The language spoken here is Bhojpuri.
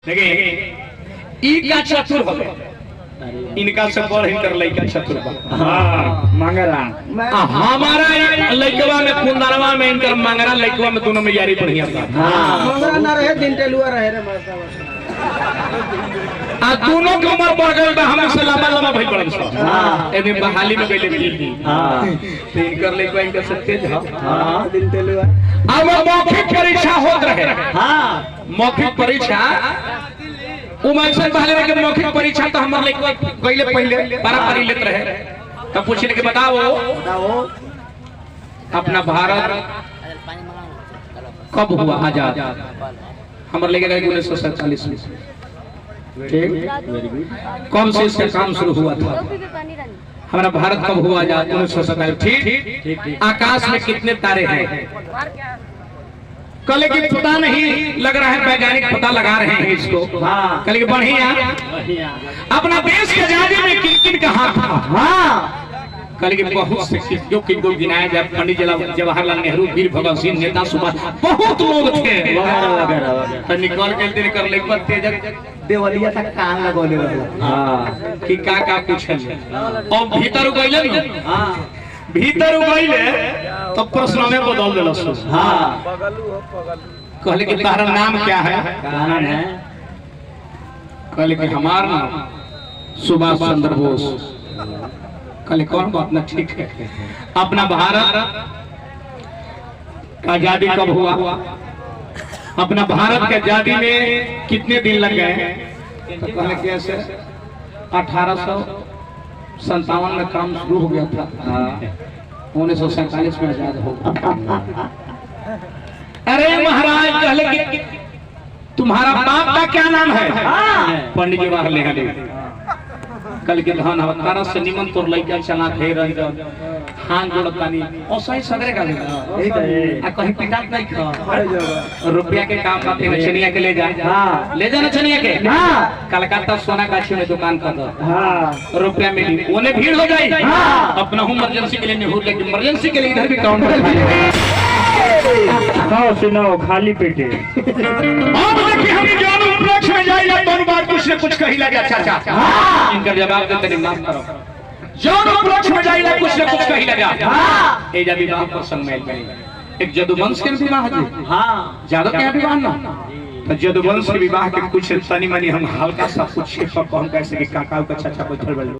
देखिए ई का चतुर हो इनका से बड़ हिंकर लइका चतुर बा। हां मंगरा हमारा लइकवा में खुंदारवा में इनकर मंगरा लइकवा में दोनों में यारी बढ़िया बा। हां मंगरा ना रहे दिन टेलुआ रहे रे मासा आ दोनों के उम्र बढ़ गई बा हमसे लंबा लंबा भई पड़ल छ। हां एमे बहाली में गइले भी। हां तो इनकर लइकवा इनकर से तेज ह। हां दिन टेलुआ अब मौखिक परीक्षा होत रहे। हां मौखिक परीक्षा उमर से पहले के मौखिक परीक्षा तो हमर लइकवा गइले पहले बड़ा पढ़ी लेत रहे। तब पूछे के बताओ अपना भारत कब हुआ आजाद? हमर लइका गए 1947 में। ठीक, कब से इसका काम शुरू हुआ था? हमारा भारत कब हुआ आजाद? 1947। ठीक। आकाश में कितने तारे हैं? कल की पता नहीं लग रहा है, वैज्ञानिक पता लगा रहे हैं इसको। हाँ। कल की बढ़िया अपना देश की आजादी में किन किन का हाथ था? हां कल के बहुत से जो किनको गिनाया जाए, पंडित जवाहरलाल नेहरू, वीर भगत सिंह, नेता सुभाष, बहुत लोग थे। तो निकल के दिन कर ले पर तेजक देवलिया तक कान लगोले रहला। हां कि का पूछल और भीतर गइले न। हां भीतर गइले तो प्रश्न में बदल देलस। हां कहले कि तारा नाम क्या है? कानन है। कहले कि हमार नाम सुभाष चंद्र बोस। कहले कौन बात ना, ठीक है। अपना भारत का आजादी कब हुआ? अपना भारत के आजादी में कितने दिन लग गए? तो कहले कि ऐसे 1857 में काम शुरू हो गया था, 1947 में आजाद हो गया। अरे महाराज, कहले कि तुम्हारा बाप का क्या नाम है? पंडित जवाहरलाल नेहरू। कल के धान हमारा से निमन तोर लइका चला थे रंजन हां जोड़तानी और सही सगरे का यही तो है। आ कहीं पिटात नहीं खा रुपया के काम बात है। चनिया के ले जा। हां ले जाना चनिया के। हां कलकत्ता सोना गाछी में दुकान कर दो। हां रुपया मिली, ओने भीड़ हो जाए। हां अपना इमरजेंसी के लिए नेहरू, लेकिन इमरजेंसी के लिए इधर भी काउंटर सुनो खाली पेटे। अब देखिए हम जान उपलक्ष्य में जाइए दोनों बार कुछ न कुछ कही लगे। अच्छा हां इनका जवाब देते नहीं, माफ करो। जान उपलक्ष्य में जाइए कुछ न कुछ कही लगे। हां ए जब विवाह पर सम्मेलन करेंगे। एक जदुवंश के विवाह जी। हां ज्यादा क्या विवाह ना, तो जदुवंश के विवाह के कुछ तनी मनी हम हल्का सा कुछ हम कैसे कि काका का चाचा को